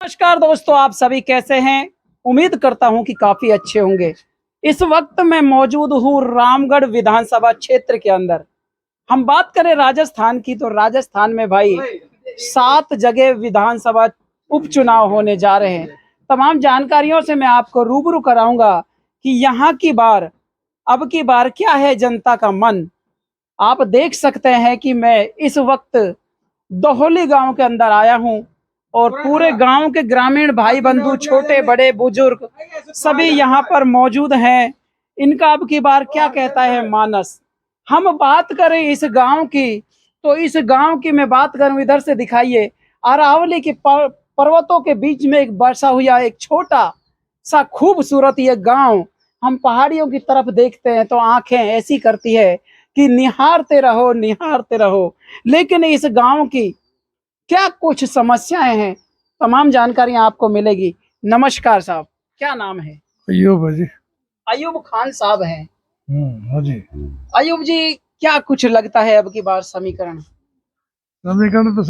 नमस्कार दोस्तों, आप सभी कैसे हैं? उम्मीद करता हूं कि काफी अच्छे होंगे। इस वक्त मैं मौजूद हूं रामगढ़ विधानसभा क्षेत्र के अंदर। हम बात करें राजस्थान की, तो राजस्थान में भाई 7 जगह विधानसभा उपचुनाव होने जा रहे हैं। तमाम जानकारियों से मैं आपको रूबरू कराऊंगा कि यहाँ की बार, अब की बार क्या है जनता का मन। आप देख सकते हैं कि मैं इस वक्त दोहोली गांव के अंदर आया हूं और पूरे गांव के ग्रामीण भाई बंधु, छोटे बड़े बुजुर्ग सभी यहां पर मौजूद हैं। इनका अब की बार क्या कहता है मानस। हम बात करें इस गांव की, तो इस गांव की मैं बात करूं, इधर से दिखाइए। अरावली के पर्वतों के बीच में एक बसा हुआ एक छोटा सा खूबसूरत ये गांव। हम पहाड़ियों की तरफ देखते हैं तो आंखें ऐसी करती है कि निहारते रहो निहारते रहो। लेकिन इस गांव की क्या कुछ समस्याएं हैं, तमाम जानकारियां आपको मिलेगी। नमस्कार साहब, क्या नाम है? अयूब है जी। अयूब खान साहब हैं। हाँ जी। अयूब जी, क्या कुछ लगता है अब की बार समीकरण? समीकरण तो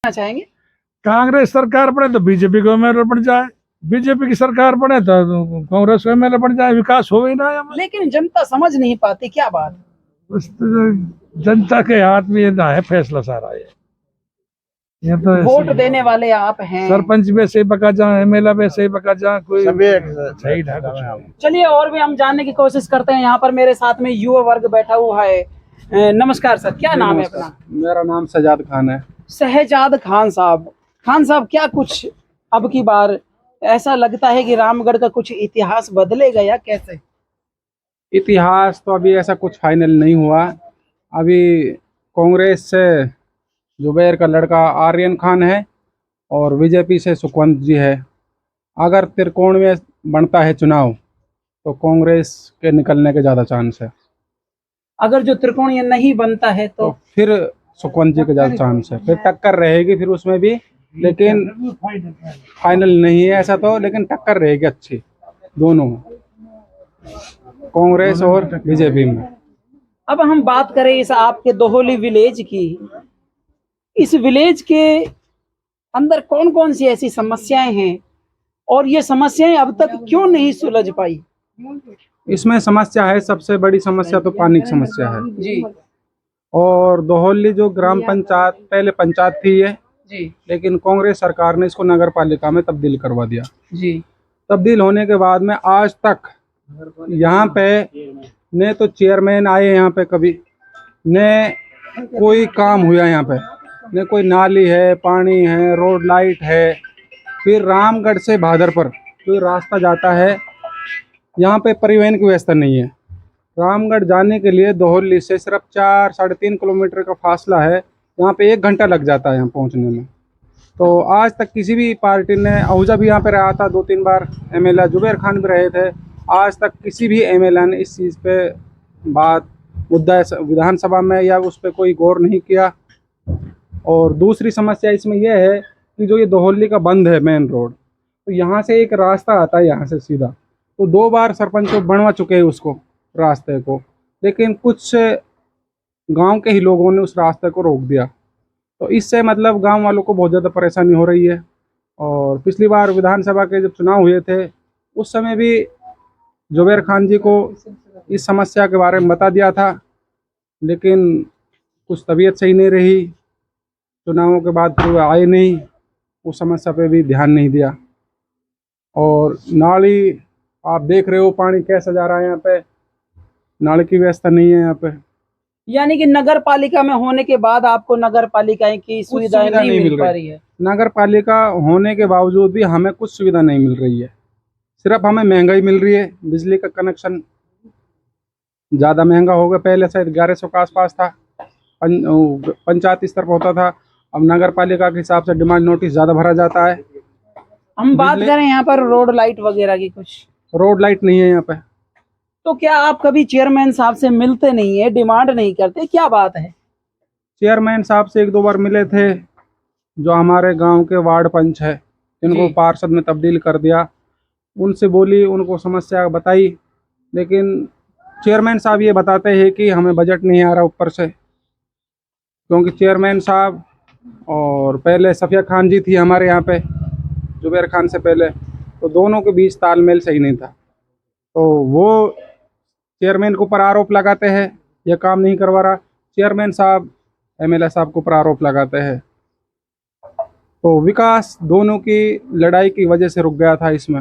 चाहेंगे कांग्रेस सरकार बने तो बीजेपी को एमएलए बन जाए, बीजेपी की सरकार बने तो कांग्रेस को एमएलए बन जाए। विकास हो ही ना है। लेकिन जनता समझ नहीं पाती, क्या बात? जनता के हाथ में ये ना है फैसला सारा। ये तो वोट देने वाले आप हैं। सरपंच भी ऐसे ही बका जा, एमएलए भी ऐसे ही बका जा, कोई सही ढंग। चलिए और भी हम जानने की कोशिश करते हैं। यहाँ पर मेरे साथ में युवा वर्ग बैठा हुआ है। नमस्कार सर, क्या नाम है अपना? मेरा नाम सजाद खान है। शहजाद खान साहब। खान साहब, क्या कुछ अब की बार ऐसा लगता है कि रामगढ़ का कुछ इतिहास बदलेगा या कैसे? इतिहास तो अभी ऐसा कुछ फाइनल नहीं हुआ। अभी कांग्रेस से जुबैर का लड़का आर्यन खान है और बीजेपी से सुखवंत जी है। अगर त्रिकोण में बनता है चुनाव तो कांग्रेस के निकलने के ज़्यादा चांस है। अगर जो त्रिकोणीय नहीं बनता है तो तो फिर सुखवंत जी के ज़्यादा चांस है, फिर टक्कर रहेगी फिर उसमें भी, लेकिन फाइनल नहीं है ऐसा तो, लेकिन टक्कर रहेगी अच्छी दोनों। कांग्रेस और बीजेपी में। अब हम बात करें इस आपके दोहोली विलेज की, इस विलेज के अंदर कौन कौन सी ऐसी समस्याएं हैं और ये समस्याएं अब तक क्यों नहीं सुलझ पाई? इसमें समस्या है, सबसे बड़ी समस्या तो पानी की समस्या है जी और दोहली जो ग्राम पंचायत पहले पंचायत थी ये, जी लेकिन कांग्रेस सरकार ने इसको नगर पालिका में तब्दील करवा दिया। जी तब्दील होने के बाद में आज तक यहाँ पे न तो चेयरमैन आए यहाँ पे कभी, न कोई काम हुआ यहाँ पे, न कोई नाली है, पानी है, रोड लाइट है। फिर रामगढ़ से भादरपुर जो रास्ता जाता है, यहाँ पे परिवहन की व्यवस्था नहीं है। रामगढ़ जाने के लिए दोहली से सिर्फ 4-3.5 किलोमीटर का फासला है, यहाँ पे 1 घंटा लग जाता है यहाँ पहुँचने में। तो आज तक किसी भी पार्टी ने, आहूजा भी यहाँ पे रहा था 2-3 बार एमएलए, जुबैर खान भी रहे थे, आज तक किसी भी एमएलए ने इस चीज़ पे बात मुद्दा विधानसभा में या उस पर कोई गौर नहीं किया। और दूसरी समस्या इसमें यह है कि जो ये दोहली का बंद है मेन रोड, तो यहाँ से एक रास्ता आता है यहाँ से सीधा, तो 2 बार सरपंच को बनवा चुके हैं उसको रास्ते को, लेकिन कुछ गांव के ही लोगों ने उस रास्ते को रोक दिया। तो इससे मतलब गांव वालों को बहुत ज़्यादा परेशानी हो रही है। और पिछली बार विधानसभा के जब चुनाव हुए थे, उस समय भी जुबैर खान जी को इस समस्या के बारे में बता दिया था, लेकिन कुछ तबीयत सही नहीं रही, चुनावों के बाद फिर वो आए नहीं, उस समस्या पे भी ध्यान नहीं दिया। और नाली आप देख रहे हो, पानी कैसा जा रहा है यहाँ पे, नाली की व्यवस्था नहीं है यहाँ पे। यानी कि नगर पालिका में होने के बाद आपको नगर पालिका की सुविधाएं सुविधा नहीं मिल पा रही है। नगर पालिका होने के बावजूद भी हमें कुछ सुविधा नहीं मिल रही है, सिर्फ हमें महंगाई मिल रही है। बिजली का कनेक्शन ज़्यादा महंगा हो गया, पहले शायद 1100 के आसपास था, पंचायत स्तर पर होता था, अब नगर पालिका के हिसाब से डिमांड नोटिस ज़्यादा भरा जाता है। हम बात करें यहाँ पर रोड लाइट वगैरह की, कुछ रोड लाइट नहीं है यहाँ पे। तो क्या आप कभी चेयरमैन साहब से मिलते नहीं है, डिमांड नहीं करते, क्या बात है? चेयरमैन साहब से 1-2 बार मिले थे, जो हमारे गांव के वार्ड पंच है, इनको जी। पार्षद में तब्दील कर दिया, उनसे बोली, उनको समस्या बताई, लेकिन चेयरमैन साहब ये बताते हैं कि हमें बजट नहीं आ रहा ऊपर से, क्योंकि चेयरमैन साहब और पहले सफिया खान जी थी हमारे यहाँ पे जुबैर खान से पहले, तो दोनों के बीच तालमेल सही नहीं था। तो वो चेयरमैन के ऊपर आरोप लगाते हैं, यह काम नहीं करवा रहा, चेयरमैन साहब एमएलए साहब के ऊपर आरोप लगाते हैं। तो विकास दोनों की लड़ाई की वजह से रुक गया था इसमें।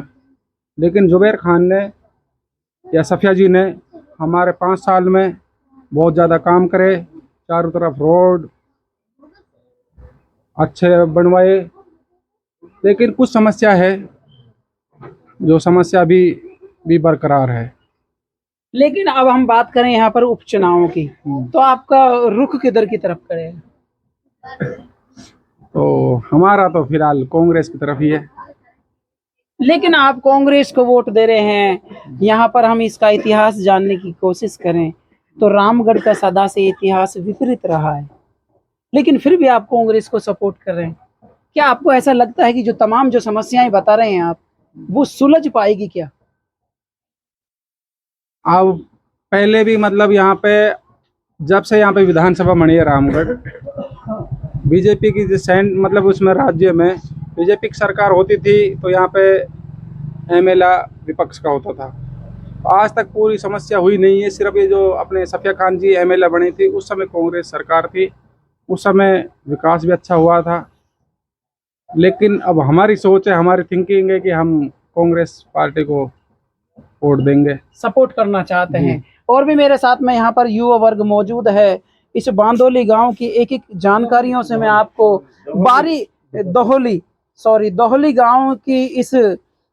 लेकिन जुबैर खान ने या सफिया जी ने हमारे 5 साल में बहुत ज़्यादा काम करे, चारों तरफ रोड अच्छे बनवाए, लेकिन कुछ समस्या है, जो समस्या भी बरकरार है। लेकिन अब हम बात करें यहाँ पर उपचुनावों की, तो आपका रुख किधर की तरफ करेगा? तो हमारा तो फिलहाल कांग्रेस की तरफ ही है। लेकिन आप कांग्रेस को वोट दे रहे हैं, यहाँ पर हम इसका इतिहास जानने की कोशिश करें तो रामगढ़ का सदा से इतिहास विपरीत रहा है, लेकिन फिर भी आप कांग्रेस को सपोर्ट कर रहे हैं। क्या आपको ऐसा लगता है कि जो तमाम जो समस्याएं बता रहे हैं आप, वो सुलझ पाएगी क्या? अब पहले भी मतलब यहाँ पे जब से यहाँ पे विधानसभा बनी है रामगढ़, बीजेपी की जो मतलब उसमें राज्य में बीजेपी की सरकार होती थी, तो यहाँ पे एमएलए विपक्ष का होता था। आज तक पूरी समस्या हुई नहीं है, सिर्फ ये जो अपने सफिया खान जी एमएलए बनी थी, उस समय कांग्रेस सरकार थी, उस समय विकास भी अच्छा हुआ था। लेकिन अब हमारी सोच है, हमारी थिंकिंग है कि हम कांग्रेस पार्टी को वोट देंगे, सपोर्ट करना चाहते हैं। और भी मेरे साथ में यहाँ पर युवा वर्ग मौजूद है। इस बांदोली गांव की एक एक जानकारियों से मैं आपको दोहली गांव की इस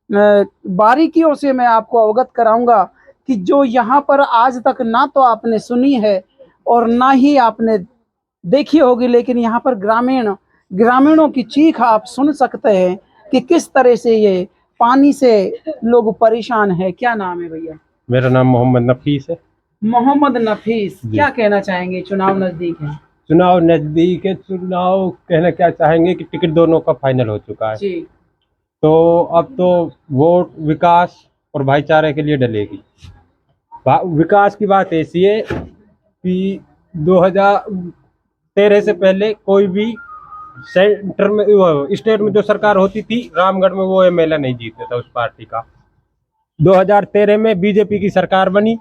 बारीकियों से मैं आपको अवगत कराऊंगा कि जो यहाँ पर आज तक ना तो आपने सुनी है और ना ही आपने देखी होगी, लेकिन यहाँ पर ग्रामीणों की चीख आप सुन सकते हैं कि किस तरह से ये पानी से लोग परेशान है। क्या नाम है भैया? मेरा नाम मोहम्मद नफीस है। मोहम्मद नफीस, क्या कहना चाहेंगे? चुनाव नजदीक है। चुनाव नजदीक है, चुनाव कहना क्या चाहेंगे कि टिकट दोनों का फाइनल हो चुका है जी। तो अब तो वोट विकास और भाईचारे के लिए डलेगी। विकास की बात ऐसी है कि 2013 से पहले कोई भी सेंटर में स्टेट में जो सरकार होती थी रामगढ़ में वो एमएलए नहीं जीतता था उस पार्टी का। 2013 में बीजेपी की सरकार बनी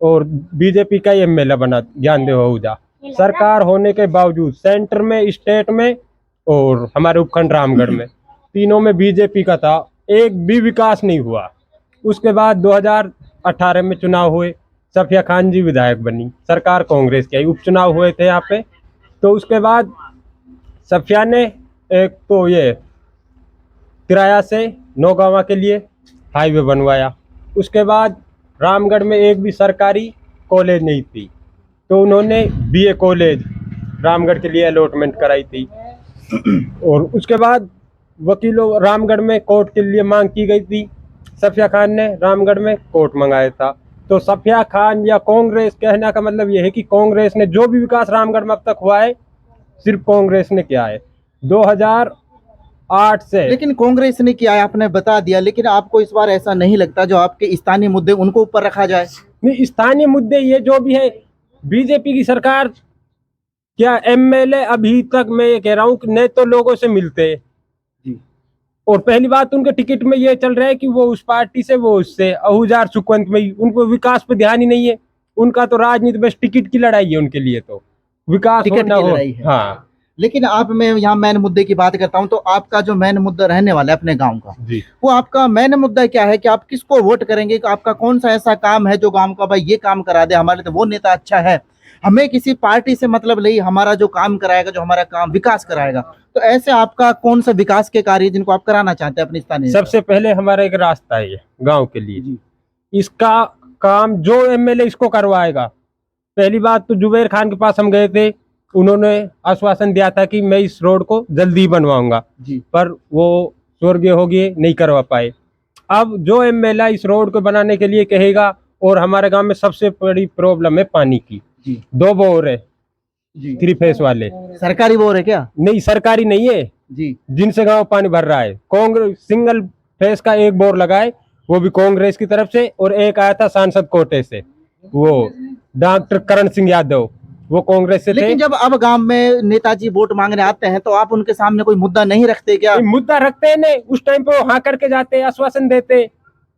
और बीजेपी का ही एमएलए बना ज्ञानदेव आहूजा। सरकार होने के बावजूद सेंटर में, स्टेट में और हमारे उपखंड रामगढ़ में तीनों में बीजेपी का था, एक भी विकास नहीं हुआ। उसके बाद 2018 में चुनाव हुए, सफिया खान जी विधायक बनी, सरकार कांग्रेस की आई, उपचुनाव हुए थे यहाँ पे। तो उसके बाद सफिया ने एक तो ये तिराया से नौगावा के लिए हाईवे बनवाया। उसके बाद रामगढ़ में एक भी सरकारी कॉलेज नहीं थी, तो उन्होंने बीए कॉलेज रामगढ़ के लिए अलॉटमेंट कराई थी। और उसके बाद वकीलों रामगढ़ में कोर्ट के लिए मांग की गई थी, सफिया खान ने रामगढ़ में कोर्ट मंगाया था। तो सफिया खान या कांग्रेस, कहने का मतलब यह है कि कांग्रेस ने जो भी विकास रामगढ़ में अब तक हुआ है सिर्फ कांग्रेस ने किया है 2008 से। लेकिन कांग्रेस ने किया है, आपने बता दिया, लेकिन आपको इस बार ऐसा नहीं लगता जो आपके स्थानीय मुद्दे उनको ऊपर रखा जाए? नहीं, स्थानीय मुद्दे ये जो भी है, बीजेपी की सरकार क्या एमएलए अभी तक मैं ये कह रहा हूँ कि न तो लोगों से मिलते जी। और पहली बात उनके टिकट में ये चल रहा है कि वो उस पार्टी से वो उससे आहूजा सुखवंत में ही, उनको विकास पे ध्यान ही नहीं है। उनका तो राजनीति बस टिकट की लड़ाई है उनके लिए, तो विकास टिकट हो ना की हो। लड़ाई है। हाँ लेकिन आप, मैं यहाँ मेन मुद्दे की बात करता हूँ, तो आपका जो मेन मुद्दा रहने वाला है अपने गांव का, जी। वो आपका मेन मुद्दा क्या है कि आप किसको वोट करेंगे? कि आपका कौन सा ऐसा काम है जो गांव का भाई ये काम करा दे, हमारे तो वो नेता अच्छा है, हमें किसी पार्टी से मतलब नहीं, हमारा जो काम कराएगा, जो हमारा काम विकास कराएगा। तो ऐसे आपका कौन सा विकास के कार्य जिनको आप कराना चाहते हैं अपने स्थानीय? सबसे पहले हमारा एक रास्ता है ये गाँव के लिए, इसका काम जो एमएलए इसको करवाएगा। पहली बात तो जुबैर खान के पास हम गए थे, उन्होंने आश्वासन दिया था कि मैं इस रोड को जल्दी बनवाऊंगा जी। पर वो स्वर्गीय हो गए, नहीं करवा पाए। अब जो एमएलए इस रोड को बनाने के लिए कहेगा, और हमारे गांव में सबसे बड़ी प्रॉब्लम है पानी की। जी। 2 बोर है जी। 3 फेस वाले। सरकारी बोर है क्या? नहीं, सरकारी नहीं है जी। जिनसे गांव पानी भर रहा है। कांग्रेस सिंगल फेस का एक बोर लगाए, वो भी कांग्रेस की तरफ से, और एक आया था सांसद कोटे से, वो डॉक्टर करण सिंह यादव, वो कांग्रेस से थे। लेकिन जब अब गांव में नेताजी वोट मांगने आते हैं तो आप उनके सामने कोई मुद्दा नहीं रखते क्या? मुद्दा रखते हैं ने, उस टाइम पे वो हाँ करके जाते, आश्वासन देते,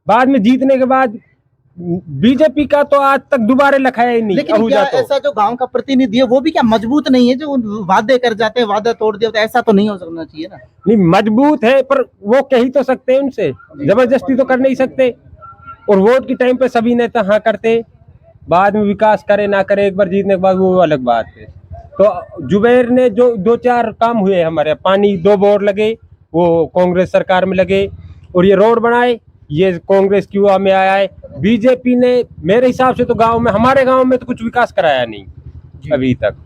बाद में जीतने के बाद बीजेपी का तो आज तक दोबारा लिखाया ही नहीं। लेकिन क्या तो ऐसा जो गांव का प्रतिनिधि है वो भी क्या मजबूत नहीं है, जो वादे कर जाते हैं, वादा तोड़ दिया, तो ऐसा तो नहीं हो सकना चाहिए ना? नहीं, मजबूत है पर वो कह ही तो सकते हैं, उनसे जबरदस्ती तो कर नहीं सकते। और वोट के टाइम पे सभी नेता हाँ करते, बाद में विकास करे ना करे, एक बार जीतने के बाद वो अलग बात है। तो जुबैर ने जो 2-4 काम हुए हमारे, पानी 2 बोर लगे, वो कांग्रेस सरकार में लगे, और ये रोड बनाए, ये कांग्रेस की हुआ में आया है। बीजेपी ने मेरे हिसाब से तो गांव में, हमारे गांव में तो कुछ विकास कराया नहीं अभी तक।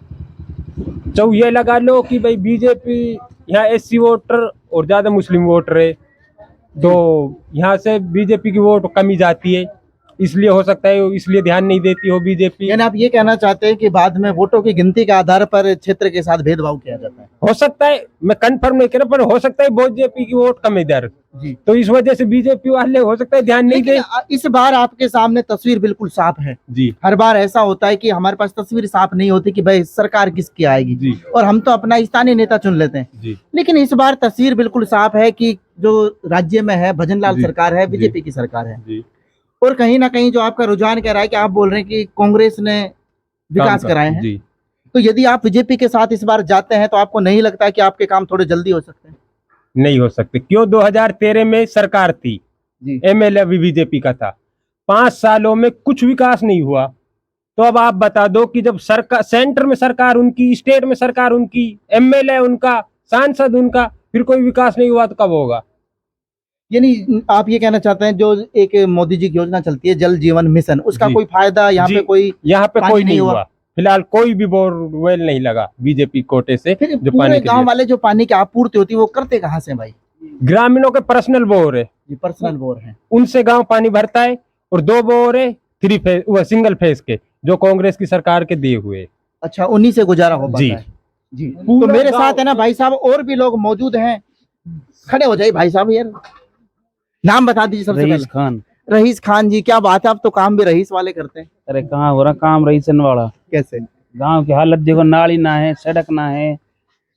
तो ये लगा लो कि भाई बीजेपी यहाँ एससी वोटर और ज्यादा मुस्लिम वोटर है, तो यहाँ से बीजेपी की वोट कमी जाती है, इसलिए हो सकता है, इसलिए ध्यान नहीं देती हो बीजेपी। यानी आप ये कहना चाहते हैं कि बाद में वोटों की गिनती के आधार पर क्षेत्र के साथ भेदभाव किया जाता है? हो सकता है, मैं कंफर्म नहीं कर रहा, पर हो सकता है बीजेपी की वोट कम इधर, तो इस वजह से बीजेपी वाले हो सकता है ध्यान नहीं दे। इस बार आपके सामने तस्वीर बिल्कुल साफ है जी। हर बार ऐसा होता है कि हमारे पास तस्वीर साफ नहीं होती कि भाई सरकार किसकी आएगी जी। और हम तो अपना स्थानीय नेता चुन लेते हैं जी। लेकिन इस बार तस्वीर बिल्कुल साफ है कि जो राज्य में है भजनलाल जी। सरकार है, जी। बीजेपी की सरकार है। जी। और कहीं ना कहीं जो आपका रुझान कह रहा है कि आप बोल रहे हैं कि कांग्रेस ने विकास कराए हैं, जी। तो यदि आप बीजेपी के साथ इस बार जाते हैं तो आपको नहीं लगता कि आपके काम थोड़े जल्दी हो सकते हैं? नहीं हो सकते, क्यों? 2013 में सरकार थी, एमएलए भी बीजेपी का था, 5 सालों में कुछ विकास नहीं हुआ। तो अब आप बता दो कि जब सरकार, सेंटर में सरकार उनकी, स्टेट में सरकार उनकी, एमएलए उनका, सांसद उनका, फिर कोई विकास नहीं हुआ तो कब होगा? यानी आप ये कहना चाहते हैं जो एक मोदी जी की योजना चलती है जल जीवन मिशन, उसका जी। कोई फायदा यहाँ पे कोई यहाँ पे पानी कोई नहीं नहीं हुआ? हुआ फिलहाल, कोई भी बोरवेल नहीं लगा बीजेपी कोटे से। फिर जो पूरे पानी के गांव लिए वाले जो पानी की आपूर्ति होती है वो करते कहाँ से भाई? ग्रामीणों के पर्सनल बोर है, ये पर्सनल बोर है, उनसे गांव पानी भरता है। और 2 बोर है 3 फेज, वो सिंगल फेज के, जो कांग्रेस की सरकार के दिए हुए। अच्छा, उन्हीं से गुजारा हो पाता जी। है। जी। तो मेरे साथ है ना भाई साहब और भी लोग मौजूद हैं, खड़े हो जाइए भाई साहब, यार नाम बता दीजिए सबसे रईस पहले। खान। रईस खान जी, क्या बात है, आप तो काम भी रईस वाले करते हैं। अरे कहाँ हो रहा काम रईसन वाला। कैसे? गांव की हालत देखो, नाली ना है, सड़क ना है।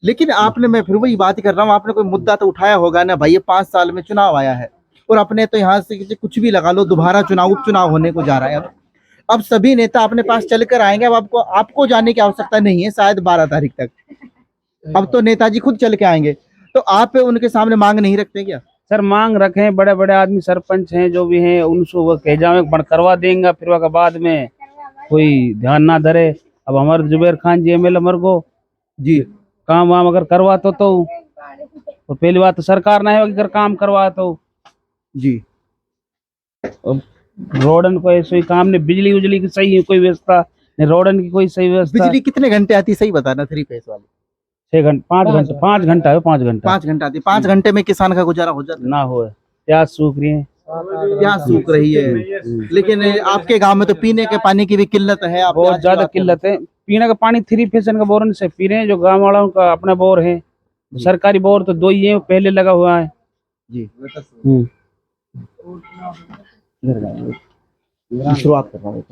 लेकिन आपने, मैं फिर वही बात कर रहा हूँ, आपने कोई मुद्दा तो उठाया होगा ना भाई। ये 5 साल में चुनाव आया है और अपने तो यहाँ से कुछ भी लगा लो, दोबारा चुनाव, उपचुनाव होने को जा रहा है। अब सभी नेता अपने पास चल कर आएंगे। अब आपको जाने की आवश्यकता नहीं है शायद 12 तारीख तक। अब तो नेताजी खुद चल के आएंगे, तो आप उनके सामने मांग नहीं रखते क्या? सर मांग रखे, बड़े बड़े आदमी सरपंच हैं जो भी हैं, उनको वो कह जावे बन करवा देंगे, फिर वह बाद में कोई ध्यान ना धरे। अब हमारे जुबैर खान जी एमएलए मर गो जी, काम वाम अगर करवा तो पहली बात तो सरकार ना है अगर काम करवा तो जी। रोडन को ऐसे ही काम नहीं, बिजली उजली की सही है कोई व्यवस्था नहीं, रोडन की कोई सही व्यवस्था। बिजली कितने घंटे आती, सही बताना, 3 फेस वाली? 6 घंटे 5 घंटे 5 घंटा है, 5 घंटा 5 घंटा आती। 5 घंटे में किसान का गुजारा हो जाता है? ना हो, प्याज सूख रही है, प्याज सूख रही है। लेकिन आपके गांव में तो पीने के पानी की भी किल्लत है। आप बहुत ज्यादा किल्लत है। पीने का पानी 3 फेसन का बोरन से पी रहे हैं, जो गांव वालों का अपना बोर है। सरकारी बोर तो 2 ही है, पहले लगा हुआ है जी। हम्म। शुरुआत कर रहा हूँ।